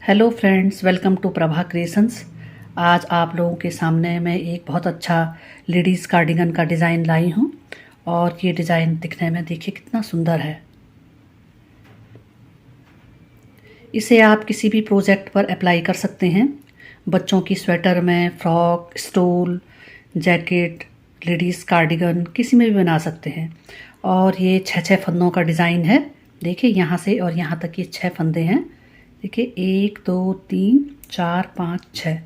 Hello friends, welcome to Prabha creations. आज आप लोगों के सामने मैं एक बहुत अच्छा लेडीज़ कार्डिगन का डिज़ाइन लाई हूँ और ये डिज़ाइन दिखने में देखिए कितना सुंदर है। इसे आप किसी भी प्रोजेक्ट पर अप्लाई कर सकते हैं। बच्चों की स्वेटर में, frock, stole, jacket, ladies cardigan किसी में भी बना सकते हैं। और ये 6 फंदों का डिज़ाइन है। देखिए यहाँ से और यहाँ तक ये 6 फंदे हैं। देखिए 1 2 3 4 5 6।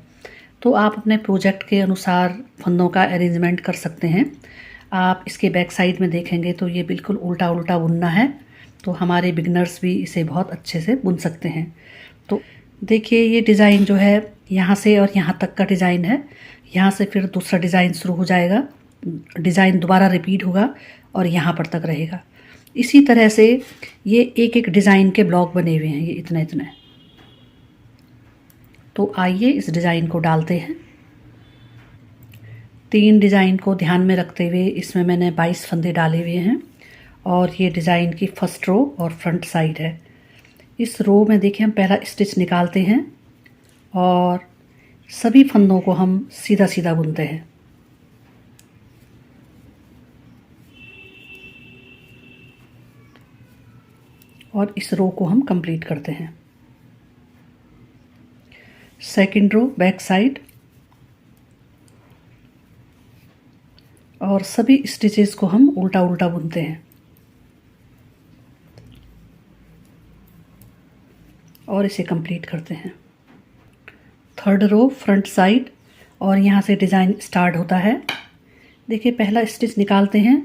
तो आप अपने प्रोजेक्ट के अनुसार फंदों का अरेंजमेंट कर सकते हैं। आप इसके बैक साइड में देखेंगे तो ये बिल्कुल उल्टा उल्टा बुनना है, तो हमारे बिगनर्स भी इसे बहुत अच्छे से बुन सकते हैं। तो देखिए ये डिज़ाइन जो है यहाँ से और यहाँ तक का डिज़ाइन है। यहाँ से फिर दूसरा डिज़ाइन शुरू हो जाएगा, डिज़ाइन दोबारा रिपीट होगा और यहाँ पर तक रहेगा। इसी तरह से ये एक एक डिज़ाइन के ब्लॉक बने हुए हैं, ये इतने इतने। तो आइए इस डिज़ाइन को डालते हैं। 3 डिज़ाइन को ध्यान में रखते हुए इसमें मैंने 22 फंदे डाले हुए हैं और ये डिज़ाइन की फर्स्ट रो और फ्रंट साइड है। इस रो में देखिए हम पहला स्टिच निकालते हैं और सभी फंदों को हम सीधा सीधा बुनते हैं। और इस रो को हम कंप्लीट करते हैं। सेकंड रो बैक साइड और सभी स्टिचेस को हम उल्टा उल्टा बुनते हैं और इसे कंप्लीट करते हैं। थर्ड रो फ्रंट साइड और यहाँ से डिज़ाइन स्टार्ट होता है। देखिए पहला स्टिच निकालते हैं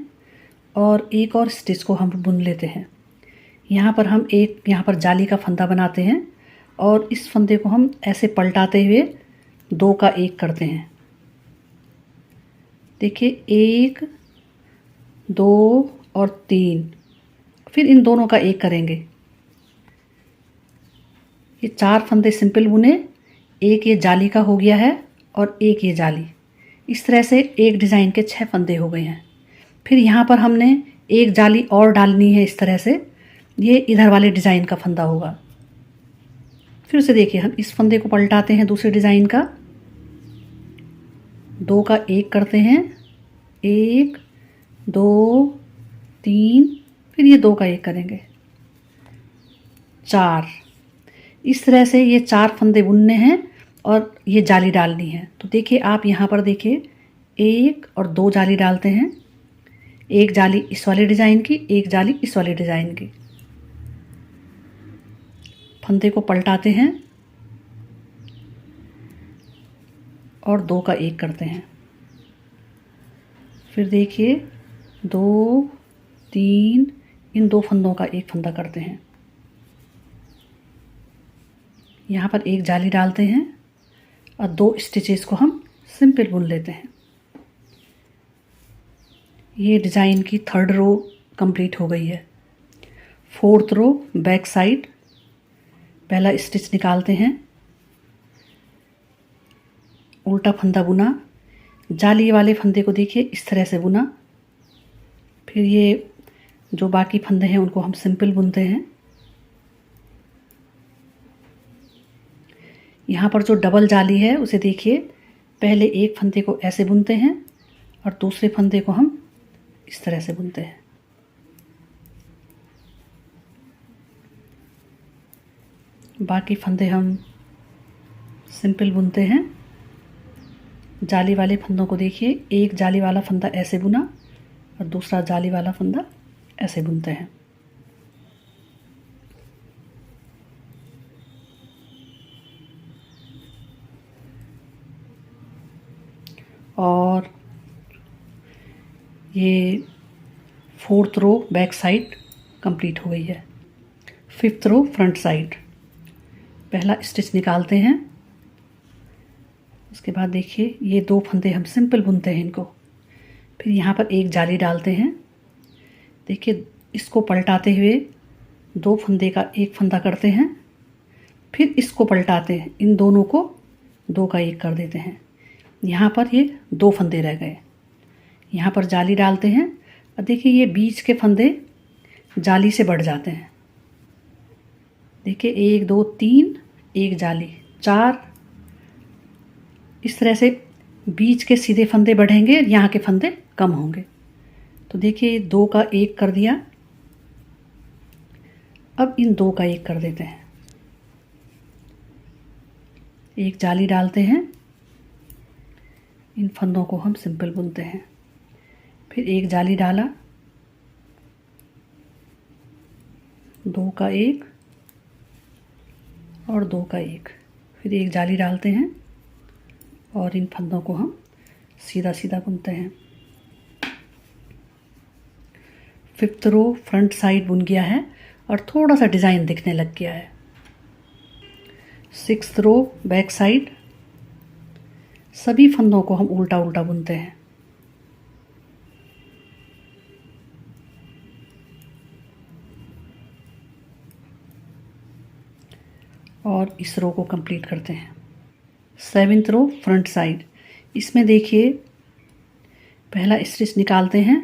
और एक और स्टिच को हम बुन लेते हैं। यहाँ पर हम यहाँ पर जाली का फंदा बनाते हैं और इस फंदे को हम ऐसे पलटाते हुए 2 का 1 करते हैं। देखिए 1 2 और 3, फिर इन दोनों का 1 करेंगे। ये 4 फंदे सिंपल बुने, एक ये जाली का हो गया है और एक ये जाली। इस तरह से एक डिज़ाइन के 6 फंदे हो गए हैं। फिर यहाँ पर हमने एक जाली और डालनी है इस तरह से, ये इधर वाले डिज़ाइन का फंदा होगा। फिर से देखिए हम इस फंदे को पलटाते हैं दूसरे डिज़ाइन का, 2 का 1 करते हैं, 1 2 3, फिर ये 2 का 1 करेंगे, 4। इस तरह से ये 4 फंदे बुनने हैं और ये जाली डालनी है। तो देखिए आप यहाँ पर देखिए 1 और 2 जाली डालते हैं, एक जाली इस वाले डिज़ाइन की, एक जाली इस वाले डिज़ाइन की। फंदे को पलटाते हैं और 2 का 1 करते हैं। फिर देखिए 2 3, इन 2 फंदों का 1 फंदा करते हैं। यहाँ पर एक जाली डालते हैं और 2 स्टिचेस को हम सिंपल बुन लेते हैं। ये डिज़ाइन की थर्ड रो कंप्लीट हो गई है। फोर्थ रो बैक साइड, पहला स्टिच निकालते हैं, उल्टा फंदा बुना, जाली वाले फंदे को देखिए इस तरह से बुना। फिर ये जो बाकी फंदे हैं उनको हम सिंपल बुनते हैं। यहाँ पर जो डबल जाली है उसे देखिए पहले एक फंदे को ऐसे बुनते हैं और दूसरे फंदे को हम इस तरह से बुनते हैं। बाकी फंदे हम सिंपल बुनते हैं। जाली वाले फंदों को देखिए, एक जाली वाला फंदा ऐसे बुना और दूसरा जाली वाला फंदा ऐसे बुनते हैं। और ये fourth row back side complete हो गई है। फिफ्थ रो फ्रंट साइड, पहला स्टिच निकालते हैं, उसके बाद देखिए ये 2 फंदे हम सिंपल बुनते हैं इनको। फिर यहाँ पर एक जाली डालते हैं, देखिए इसको पलटाते हुए 2 फंदे का 1 फंदा करते हैं। फिर इसको पलटाते हैं, इन दोनों को 2 का 1 कर देते हैं। यहाँ पर ये 2 फंदे रह गए। यहाँ पर जाली डालते हैं और देखिए ये बीच के फंदे जाली से बढ़ जाते हैं। देखिए 1 2 3, एक जाली, 4। इस तरह से बीच के सीधे फंदे बढ़ेंगे, यहाँ के फंदे कम होंगे। तो देखिए 2 का 1 कर दिया। अब इन 2 का 1 कर देते हैं। एक जाली डालते हैं, इन फंदों को हम सिंपल बुनते हैं। फिर एक जाली डाला, 2 का 1 और 2 का 1। फिर एक जाली डालते हैं और इन फंदों को हम सीधा सीधा बुनते हैं। 5th रो फ्रंट साइड बुन गया है और थोड़ा सा डिज़ाइन दिखने लग गया है। 6th रो बैक साइड, सभी फंदों को हम उल्टा उल्टा बुनते हैं। और इस रो को कंप्लीट करते हैं। 7th रो फ्रंट साइड, इसमें देखिए पहला स्टिच निकालते हैं,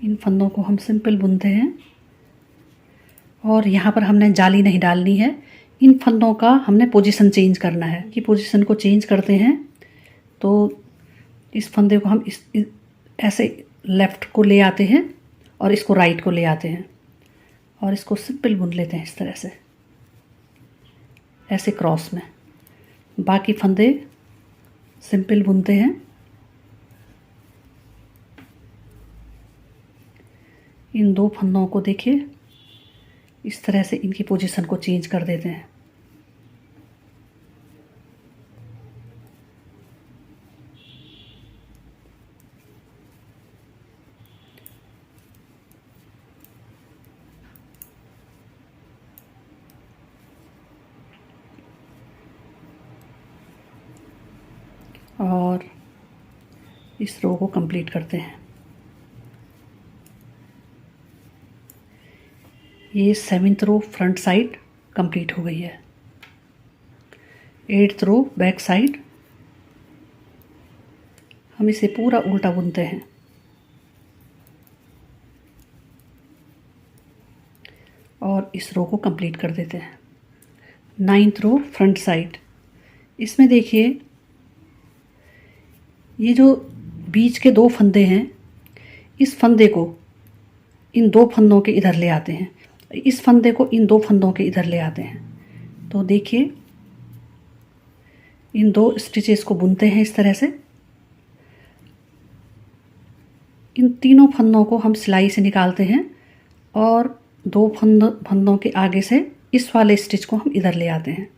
इन फंदों को हम सिंपल बुनते हैं और यहाँ पर हमने जाली नहीं डालनी है। इन फंदों का हमने पोजीशन चेंज करना है कि पोजीशन को चेंज करते हैं तो इस फंदे को हम ऐसे लेफ़्ट को ले आते हैं और इसको राइट को ले आते हैं और इसको सिंपल बुन लेते हैं इस तरह से, ऐसे क्रॉस में। बाकी फंदे सिंपल बुनते हैं। इन 2 फंदों को देखिए इस तरह से इनकी पोजीशन को चेंज कर देते हैं। और इस रो को कंप्लीट करते हैं। ये 7th रो फ्रंट साइड कंप्लीट हो गई है। 8th रो बैक साइड, हम इसे पूरा उल्टा बुनते हैं। और इस रो को कंप्लीट कर देते हैं। 9th रो फ्रंट साइड, इसमें देखिए ये जो बीच के 2 फंदे हैं, इस फंदे को इन 2 फंदों के इधर ले आते हैं, इस फंदे को इन 2 फंदों के इधर ले आते हैं। तो देखिए इन 2 स्टिचेस को बुनते हैं इस तरह से। इन तीनों फंदों को हम सिलाई से निकालते हैं और 2 फंदों के आगे से इस वाले स्टिच को हम इधर ले आते हैं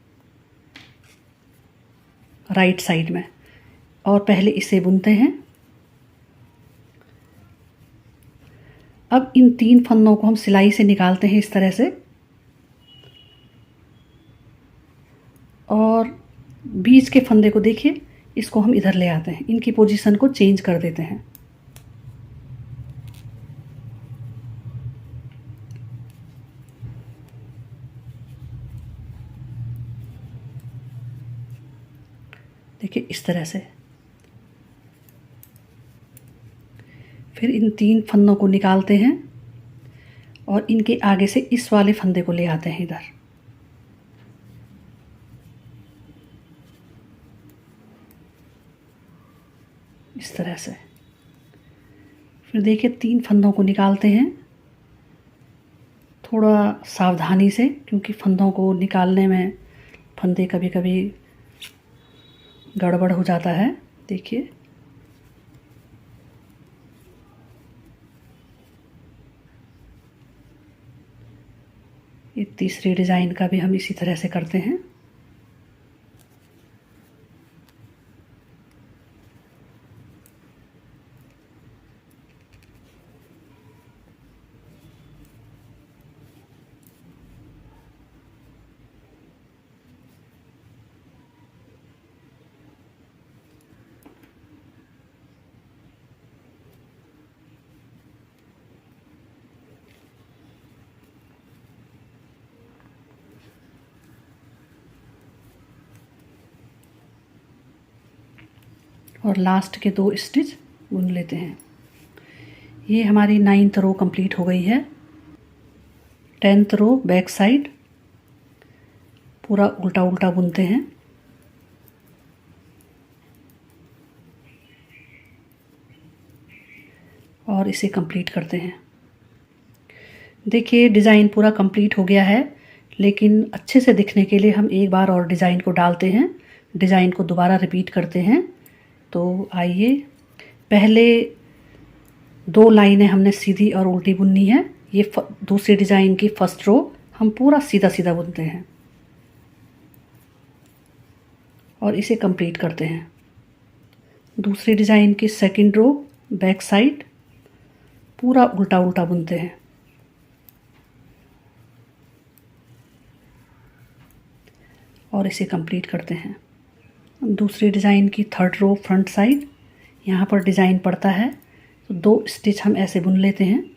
राइट साइड में और पहले इसे बुनते हैं। अब इन 3 फंदों को हम सिलाई से निकालते हैं इस तरह से और बीच के फंदे को देखिए, इसको हम इधर ले आते हैं, इनकी पोजीशन को चेंज कर देते हैं। देखिए इस तरह से। फिर इन 3 फंदों को निकालते हैं और इनके आगे से इस वाले फंदे को ले आते हैं इधर। इस तरह से। फिर देखिए 3 फंदों को निकालते हैं थोड़ा सावधानी से, क्योंकि फंदों को निकालने में फंदे कभी कभी गड़बड़ हो जाता है। देखिए ये तीसरी डिज़ाइन का भी हम इसी तरह से करते हैं। और लास्ट के 2 स्टिच बुन लेते हैं। ये हमारी 9th रो कंप्लीट हो गई है। 10th रो बैक साइड पूरा उल्टा उल्टा बुनते हैं। और इसे कंप्लीट करते हैं। देखिए डिज़ाइन पूरा कंप्लीट हो गया है, लेकिन अच्छे से दिखने के लिए हम एक बार और डिज़ाइन को डालते हैं, डिज़ाइन को दोबारा रिपीट करते हैं। तो आइए, पहले 2 लाइनें हमने सीधी और उल्टी बुननी है। ये दूसरी डिज़ाइन की फर्स्ट रो हम पूरा सीधा सीधा बुनते हैं और इसे कंप्लीट करते हैं। दूसरी डिज़ाइन की सेकंड रो बैक साइड पूरा उल्टा उल्टा बुनते हैं और इसे कंप्लीट करते हैं। दूसरी डिज़ाइन की थर्ड रो फ्रंट साइड, यहाँ पर डिज़ाइन पड़ता है तो 2 स्टिच हम ऐसे बुन लेते हैं।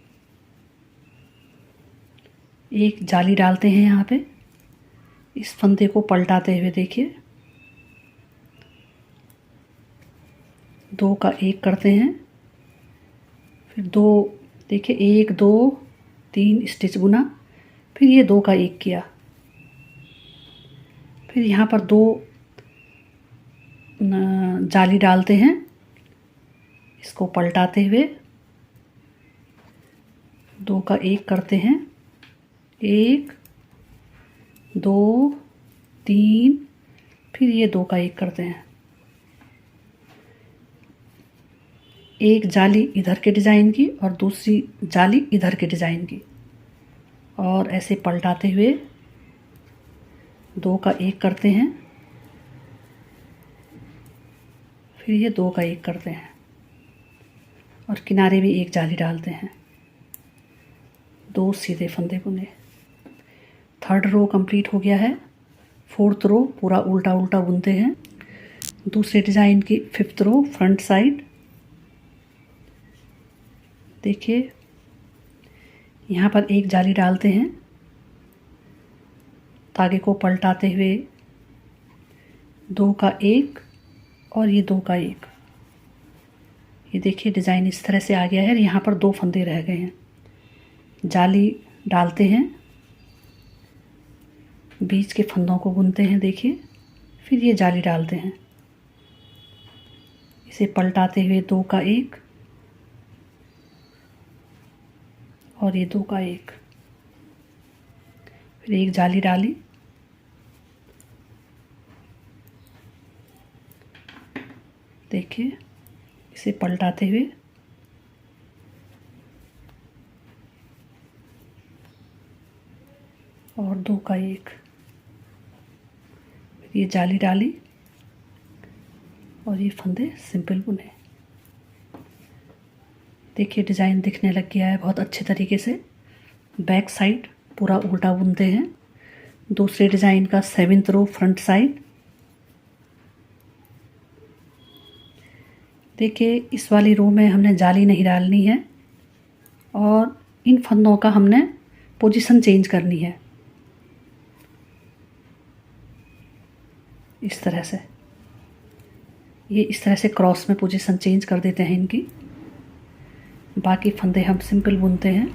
एक जाली डालते हैं यहाँ पे, इस फंदे को पलटाते हुए देखिए 2 का 1 करते हैं, फिर 2 देखिए 1 2 3 स्टिच बुना, फिर ये 2 का 1 किया, फिर यहाँ पर 2 जाली डालते हैं, इसको पलटाते हुए 2 का 1 करते हैं, 1 2 3, फिर ये 2 का 1 करते हैं। एक जाली इधर के डिज़ाइन की और दूसरी जाली इधर के डिज़ाइन की, और ऐसे पलटाते हुए 2 का 1 करते हैं, फिर ये 2 का 1 करते हैं और किनारे भी एक जाली डालते हैं। 2 सीधे फंदे बुने। थर्ड रो कंप्लीट हो गया है। फोर्थ रो पूरा उल्टा उल्टा बुनते हैं। दूसरे डिज़ाइन की फिफ्थ रो फ्रंट साइड देखिए, यहाँ पर एक जाली डालते हैं, धागे को पलटाते हुए 2 का 1 और ये 2 का 1। ये देखिए डिज़ाइन इस तरह से आ गया है। यहाँ पर 2 फंदे रह गए हैं। जाली डालते हैं, बीच के फंदों को बुनते हैं देखिए, फिर ये जाली डालते हैं, इसे पलटाते हुए 2 का 1 और ये 2 का 1, फिर एक जाली डाली, देखिए इसे पलटाते हुए और 2 का 1, फिर ये जाली डाली और ये फंदे सिंपल बुने। देखिए डिज़ाइन दिखने लग गया है बहुत अच्छे तरीके से। बैक साइड पूरा उल्टा बुनते हैं। दूसरे डिज़ाइन का 7th रो फ्रंट साइड देखिए, इस वाली रो में हमने जाली नहीं डालनी है और इन फंदों का हमने पोजीशन चेंज करनी है इस तरह से। ये इस तरह से क्रॉस में पोजीशन चेंज कर देते हैं इनकी। बाकी फंदे हम सिंपल बुनते हैं।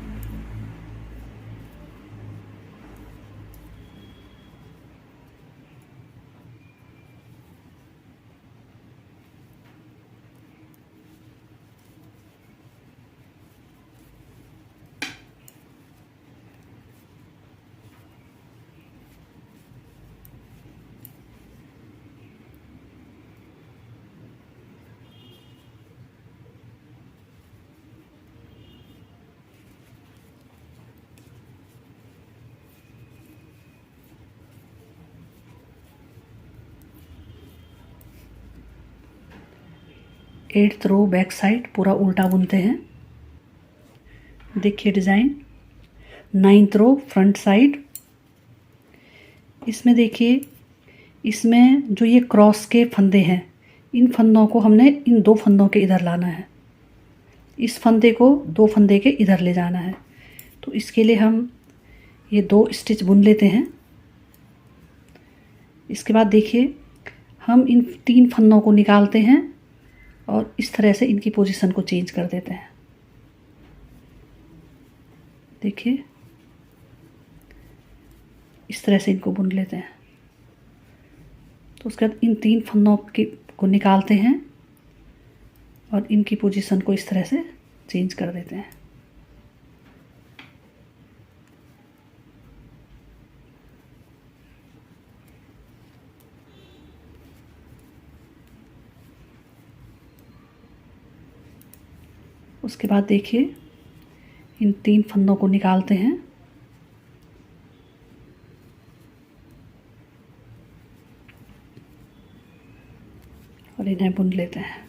एट्थ रो बैक साइड पूरा उल्टा बुनते हैं। देखिए डिज़ाइन। 9th रो फ्रंट साइड, इसमें देखिए, इसमें जो ये क्रॉस के फंदे हैं, इन फंदों को हमने इन 2 फंदों के इधर लाना है। इस फंदे को 2 फंदे के इधर ले जाना है। तो इसके लिए हम ये 2 स्टिच बुन लेते हैं। इसके बाद देखिए हम इन 3 फंदों को निकालते हैं और इस तरह से इनकी पोजीशन को चेंज कर देते हैं। देखिए इस तरह से इनको बुन लेते हैं। तो उसके बाद इन 3 फंदों को निकालते हैं और इनकी पोजीशन को इस तरह से चेंज कर देते हैं। उसके बाद देखिए इन 3 फंदों को निकालते हैं और इन्हें बुन लेते हैं।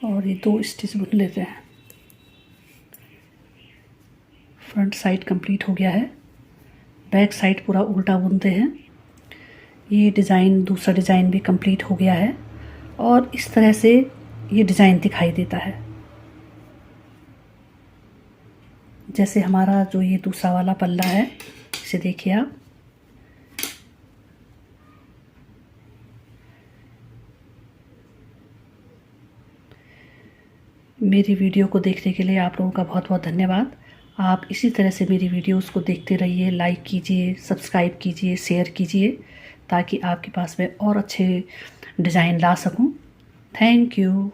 और ये 2 स्टिच बुन लेते हैं। फ्रंट साइड कंप्लीट हो गया है। बैक साइड पूरा उल्टा बुनते हैं। ये डिज़ाइन, दूसरा डिज़ाइन भी कंप्लीट हो गया है और इस तरह से ये डिज़ाइन दिखाई देता है। जैसे हमारा जो ये दूसरा वाला पल्ला है, इसे देखिए आप। मेरी वीडियो को देखने के लिए आप लोगों का बहुत बहुत धन्यवाद। आप इसी तरह से मेरी वीडियोस को देखते रहिए, लाइक कीजिए, सब्सक्राइब कीजिए, शेयर कीजिए, ताकि आपके पास मैं और अच्छे डिज़ाइन ला सकूं। Thank you.